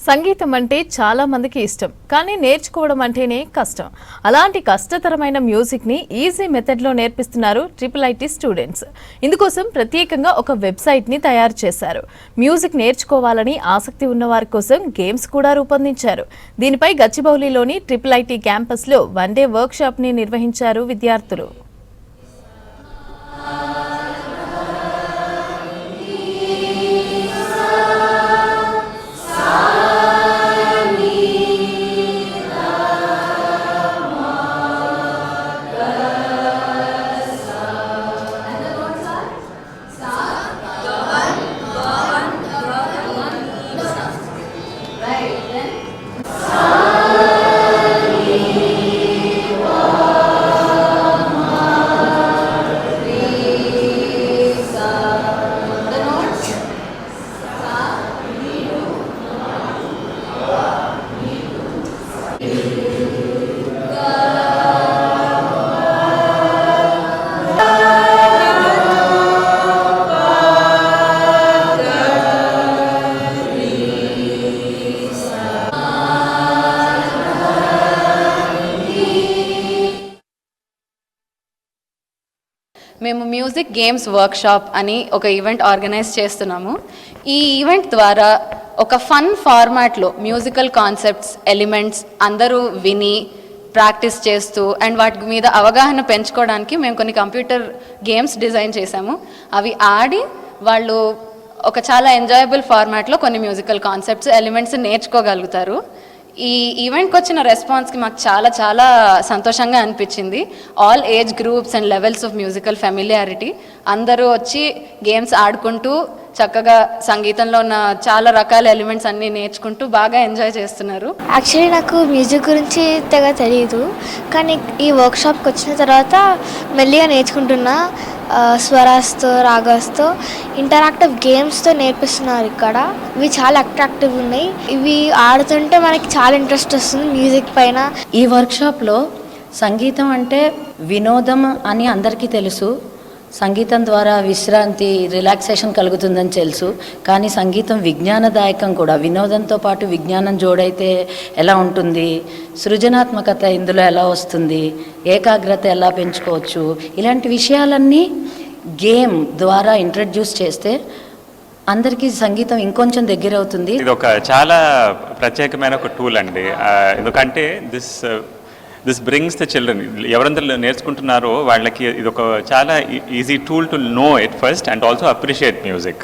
సంగీతం అంటే చాలా మందికి ఇష్టం, కానీ నేర్చుకోవడం అంటేనే కష్టం. అలాంటి కష్టతరమైన మ్యూజిక్ని ఈజీ మెథడ్లో నేర్పిస్తున్నారు IIIT స్టూడెంట్స్. ఇందుకోసం ప్రత్యేకంగా ఒక వెబ్సైట్ని తయారు చేశారు. మ్యూజిక్ నేర్చుకోవాలని ఆసక్తి ఉన్న వారి కోసం గేమ్స్ కూడా రూపొందించారు. దీనిపై గచ్చిబౌలిలోని IIIT క్యాంపస్లో 1 డే వర్క్షాప్ని నిర్వహించారు విద్యార్థులు. మేము మ్యూజిక్ గేమ్స్ వర్క్షాప్ అని ఒక ఈవెంట్ ఆర్గనైజ్ చేస్తున్నాము. ఈ ఈవెంట్ ద్వారా ఒక ఫన్ ఫార్మాట్లో మ్యూజికల్ కాన్సెప్ట్స్, ఎలిమెంట్స్ అందరూ విని ప్రాక్టీస్ చేస్తూ అండ్ వాటి మీద అవగాహన పెంచుకోవడానికి మేము కొన్ని కంప్యూటర్ గేమ్స్ డిజైన్ చేశాము. అవి ఆడి వాళ్ళు ఒక చాలా ఎంజాయబుల్ ఫార్మాట్లో కొన్ని మ్యూజికల్ కాన్సెప్ట్స్, ఎలిమెంట్స్ నేర్చుకోగలుగుతారు. ఈ ఈవెంట్కి వచ్చిన రెస్పాన్స్కి మాకు చాలా చాలా సంతోషంగా అనిపించింది. All age groups and levels of musical familiarity అందరూ వచ్చి గేమ్స్ ఆడుకుంటూ చక్కగా సంగీతంలో ఉన్న చాలా రకాల ఎలిమెంట్స్ అన్నీ నేర్చుకుంటూ బాగా ఎంజాయ్ చేస్తున్నారు. యాక్చువల్లీ నాకు మ్యూజిక్ గురించి తెగ తెలియదు, కానీ ఈ వర్క్షాప్కి వచ్చిన తర్వాత మెల్లిగా నేర్చుకుంటున్నా. స్వరాస్తో, రాగాస్తో, ఇంటరాక్టివ్ గేమ్స్తో నేర్పిస్తున్నారు ఇక్కడ. ఇవి చాలా అట్రాక్టివ్ ఉన్నాయి. ఇవి ఆడుతుంటే మనకి చాలా ఇంట్రెస్ట్ వస్తుంది మ్యూజిక్ పైన. ఈ వర్క్షాప్లో సంగీతం అంటే వినోదం అని అందరికీ తెలుసు. సంగీతం ద్వారా విశ్రాంతి, రిలాక్సేషన్ కలుగుతుందని తెలుసు. కానీ సంగీతం విజ్ఞానదాయకం కూడా. వినోదంతో పాటు విజ్ఞానం జోడైతే ఎలా ఉంటుంది, సృజనాత్మకత ఇందులో ఎలా వస్తుంది, ఏకాగ్రత ఎలా పెంచుకోవచ్చు, ఇలాంటి విషయాలన్నీ గేమ్ ద్వారా ఇంట్రడ్యూస్ చేస్తే అందరికీ సంగీతం ఇంకొంచెం దగ్గర అవుతుంది. ఇది ఒక చాలా ప్రత్యేకమైన ఒక టూల్ అండి. ఎందుకంటే దిస్ బ్రింగ్స్ ద చిల్డ్రన్. ఎవరందరూ నేర్చుకుంటున్నారో వాళ్ళకి ఇది ఒక చాలా easy tool to know it first and also appreciate music.